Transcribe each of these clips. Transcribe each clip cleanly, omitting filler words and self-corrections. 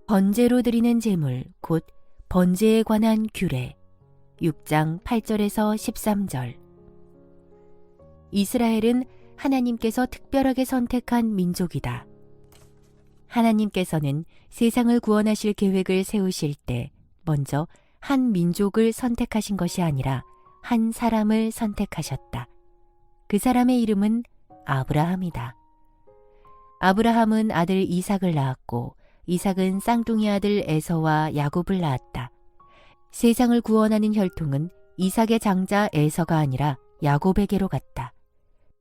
번제로 드리는 제물 곧 번제에 관한 규례 6장 8절에서 13절. 이스라엘은 하나님께서 특별하게 선택한 민족이다. 하나님께서는 세상을 구원하실 계획을 세우실 때 먼저 한 민족을 선택하신 것이 아니라 한 사람을 선택하셨다. 그 사람의 이름은 아브라함이다. 아브라함은 아들 이삭을 낳았고 이삭은 쌍둥이 아들 에서와 야곱을 낳았다. 세상을 구원하는 혈통은 이삭의 장자 에서가 아니라 야곱에게로 갔다.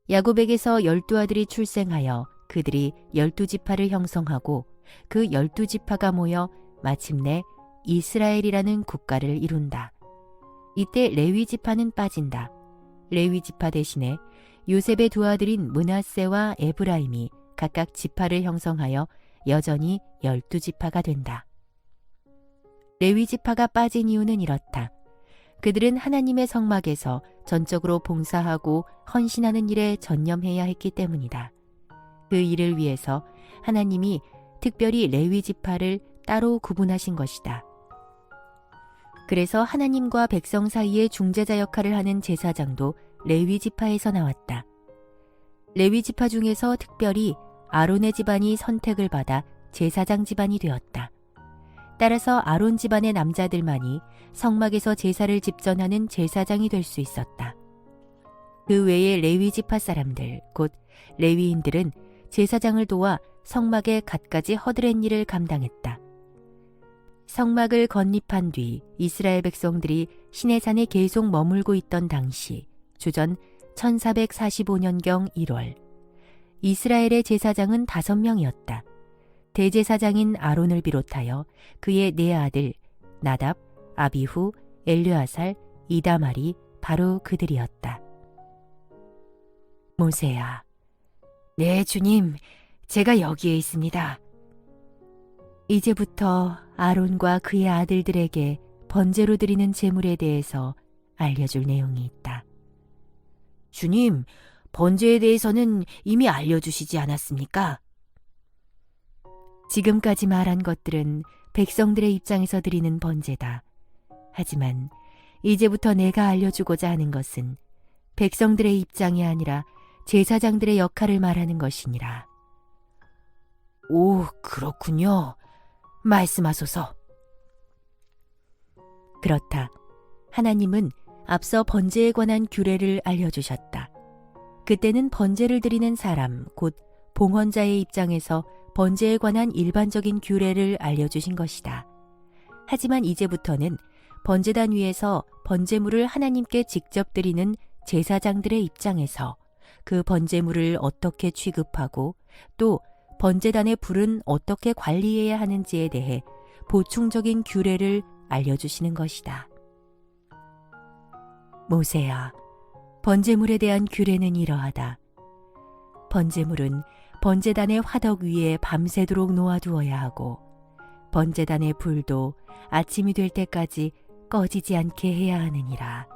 야곱에게서 12아들이 출생하여 그들이 12지파를 형성하고 그 12지파가 모여 마침내 이스라엘이라는 국가를 이룬다. 이때 레위지파는 빠진다. 레위지파 대신에 요셉의 두 아들인 므낫세와 에브라임이 각각 지파를 형성하여 여전히 12지파가 된다. 레위지파가 빠진 이유는 이렇다. 그들은 하나님의 성막에서 전적으로 봉사하고 헌신하는 일에 전념해야 했기 때문이다. 그 일을 위해서 하나님이 특별히 레위지파를 따로 구분하신 것이다. 그래서 하나님과 백성 사이의 중재자 역할을 하는 제사장도 레위지파에서 나왔다. 레위지파 중에서 특별히 아론의 집안이 선택을 받아 제사장 집안이 되었다. 따라서 아론 집안의 남자들만이 성막에서 제사를 집전하는 제사장이 될 수 있었다. 그 외의 레위지파 사람들, 곧 레위인들은 제사장을 도와 성막의 갖가지 허드렛 일을 감당했다. 성막을 건립한 뒤 이스라엘 백성들이 시내산에 계속 머물고 있던 당시 주전 1445년경 1월 이스라엘의 제사장은 5명이었다. 대제사장인 아론을 비롯하여 그의 4아들 나답, 아비후, 엘르아살, 이다말이 바로 그들이었다. 모세야, 네 주님, 제가 여기에 있습니다. 이제부터 아론과 그의 아들들에게 번제로 드리는 제물에 대해서 알려줄 내용이 있다. 주님, 번제에 대해서는 이미 알려주시지 않았습니까? 지금까지 말한 것들은 백성들의 입장에서 드리는 번제다. 하지만 이제부터 내가 알려주고자 하는 것은 백성들의 입장이 아니라 제사장들의 역할을 말하는 것이니라. 오, 그렇군요. 말씀하소서. 그렇다. 하나님은 앞서 번제에 관한 규례를 알려주셨다. 그때는 번제를 드리는 사람, 곧 봉헌자의 입장에서 번제에 관한 일반적인 규례를 알려주신 것이다. 하지만 이제부터는 번제단 위에서 번제물을 하나님께 직접 드리는 제사장들의 입장에서 그 번제물을 어떻게 취급하고 또 번제단의 불은 어떻게 관리해야 하는지에 대해 보충적인 규례를 알려주시는 것이다. 모세야, 번제물에 대한 규례는 이러하다. 번제물은 번제단의 화덕 위에 밤새도록 놓아두어야 하고 번제단의 불도 아침이 될 때까지 꺼지지 않게 해야 하느니라.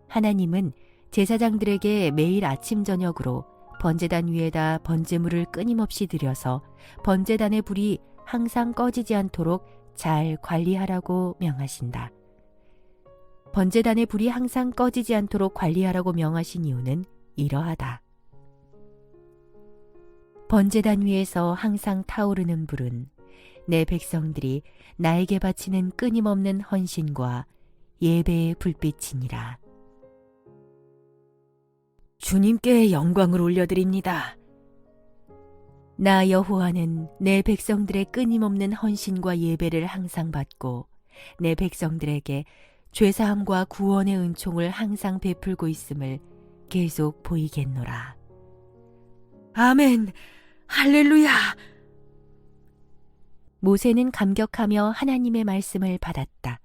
하나님은 제사장들에게 매일 아침 저녁으로 번제단 위에다 번제물을 끊임없이 들여서 번제단의 불이 항상 꺼지지 않도록 잘 관리하라고 명하신다. 번제단의 불이 항상 꺼지지 않도록 관리하라고 명하신 이유는 이러하다. 번제단 위에서 항상 타오르는 불은 내 백성들이 나에게 바치는 끊임없는 헌신과 예배의 불빛이니라. 주님께 영광을 올려드립니다. 나 여호와는 내 백성들의 끊임없는 헌신과 예배를 항상 받고 내 백성들에게 죄사함과 구원의 은총을 항상 베풀고 있음을 계속 보이겠노라. 아멘! 할렐루야! 모세는 감격하며 하나님의 말씀을 받았다.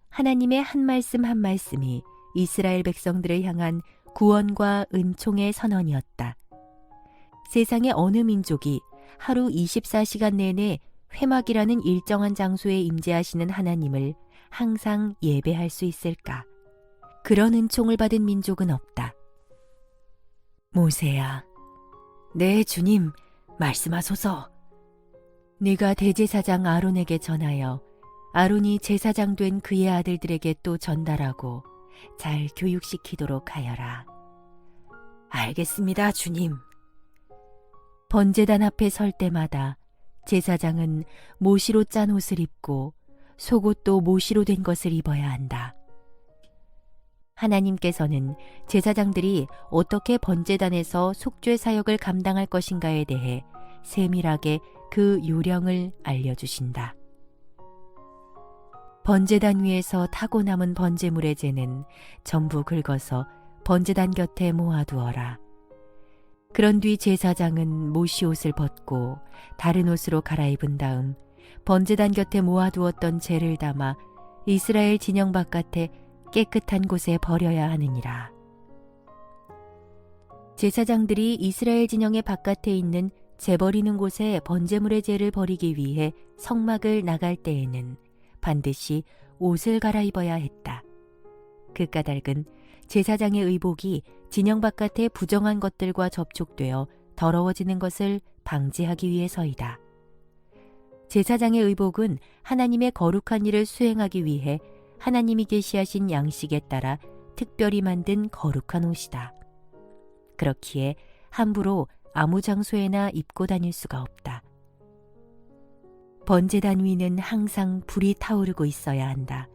하나님의 한 말씀 한 말씀이 이스라엘 백성들을 향한 구원과 은총의 선언이었다. 세상의 어느 민족이 하루 24시간 내내 회막이라는 일정한 장소에 임재하시는 하나님을 항상 예배할 수 있을까? 그런 은총을 받은 민족은 없다. 모세야, 네 주님, 말씀하소서. 네가 대제사장 아론에게 전하여 아론이 제사장 된 그의 아들들에게 또 전달하고 잘 교육시키도록 하여라. 알겠습니다, 주님. 번제단 앞에 설 때마다 제사장은 모시로 짠 옷을 입고 속옷도 모시로 된 것을 입어야 한다. 하나님께서는 제사장들이 어떻게 번제단에서 속죄 사역을 감당할 것인가에 대해 세밀하게 그 요령을 알려주신다. 번제단 위에서 타고 남은 번제물의 재는 전부 긁어서 번제단 곁에 모아두어라. 그런 뒤 제사장은 모시 옷을 벗고 다른 옷으로 갈아입은 다음 번제단 곁에 모아두었던 재를 담아 이스라엘 진영 바깥에 깨끗한 곳에 버려야 하느니라. 제사장들이 이스라엘 진영의 바깥에 있는 재 버리는 곳에 번제물의 재를 버리기 위해 성막을 나갈 때에는 반드시 옷을 갈아입어야 했다. 그 까닭은 제사장의 의복이 진영 바깥의 부정한 것들과 접촉되어 더러워지는 것을 방지하기 위해서이다. 제사장의 의복은 하나님의 거룩한 일을 수행하기 위해 하나님이 계시하신 양식에 따라 특별히 만든 거룩한 옷이다. 그렇기에 함부로 아무 장소에나 입고 다닐 수가 없다. 번제단 위는 항상 불이 타오르고 있어야 한다.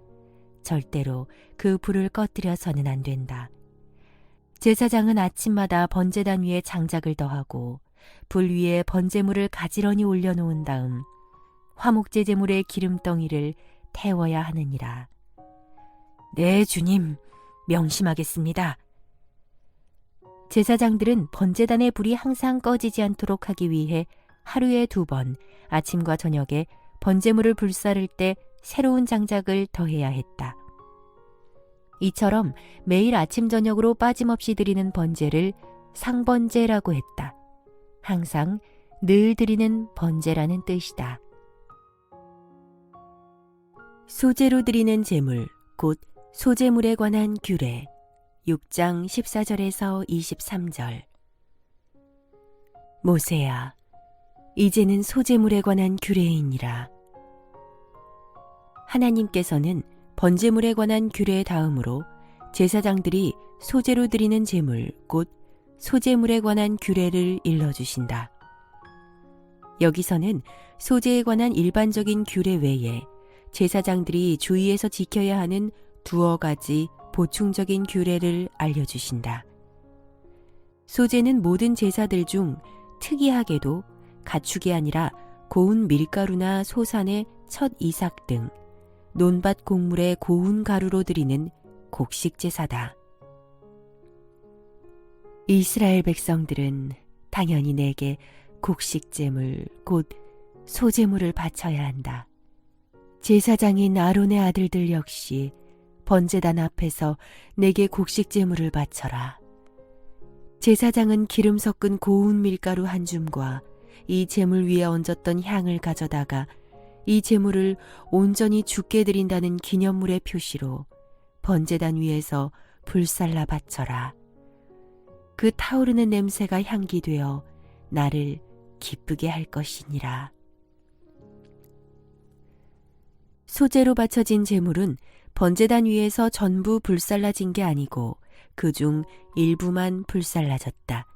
절대로 그 불을 꺼뜨려서는 안 된다. 제사장은 아침마다 번제단 위에 장작을 더하고 불 위에 번제물을 가지런히 올려놓은 다음 화목제 제물의 기름덩이를 태워야 하느니라. 네, 주님, 명심하겠습니다. 제사장들은 번제단의 불이 항상 꺼지지 않도록 하기 위해 하루에 2번 아침과 저녁에 번제물을 불사를 때 새로운 장작을 더해야 했다. 이처럼 매일 아침 저녁으로 빠짐없이 드리는 번제를 상번제라고 했다. 항상 늘 드리는 번제라는 뜻이다. 소제로 드리는 제물, 곧 소제물에 관한 규례 6장 14절에서 23절. 모세야, 이제는 소제물에 관한 규례이니라. 하나님께서는 번제물에 관한 규례 다음으로 제사장들이 소제로 드리는 제물, 곧 소제물에 관한 규례를 일러주신다. 여기서는 소제에 관한 일반적인 규례 외에 제사장들이 주의해서 지켜야 하는 2가지 보충적인 규례를 알려주신다. 소제는 모든 제사들 중 특이하게도 가축이 아니라 고운 밀가루나 소산의 첫 이삭 등 논밭 곡물의 고운 가루로 드리는 곡식 제사다. 이스라엘 백성들은 당연히 내게 곡식 제물, 곧 소제물을 바쳐야 한다. 제사장인 아론의 아들들 역시 번제단 앞에서 내게 곡식 제물을 바쳐라. 제사장은 기름 섞은 고운 밀가루 한 줌과 이 제물 위에 얹었던 향을 가져다가 이 제물을 온전히 주께 드린다는 기념물의 표시로 번제단 위에서 불살라 바쳐라. 그 타오르는 냄새가 향기 되어 나를 기쁘게 할 것이니라. 소제로 바쳐진 제물은 번제단 위에서 전부 불살라진 게 아니고 그중 일부만 불살라졌다.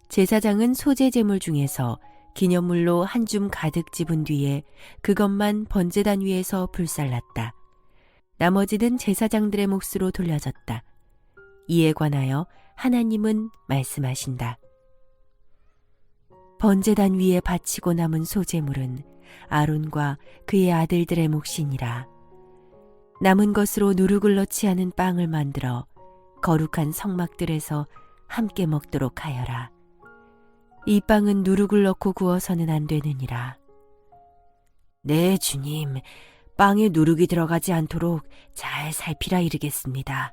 제사장은 소제 제물 중에서 기념물로 한 줌 가득 집은 뒤에 그것만 번제단 위에서 불살랐다. 나머지는 제사장들의 몫으로 돌려졌다. 이에 관하여 하나님은 말씀하신다. 번제단 위에 바치고 남은 소제물은 아론과 그의 아들들의 몫이니라. 남은 것으로 누룩을 넣지 않은 빵을 만들어 거룩한 성막들에서 함께 먹도록 하여라. 이 빵은 누룩을 넣고 구워서는 안 되느니라. 네, 주님, 빵에 누룩이 들어가지 않도록 잘 살피라 이르겠습니다.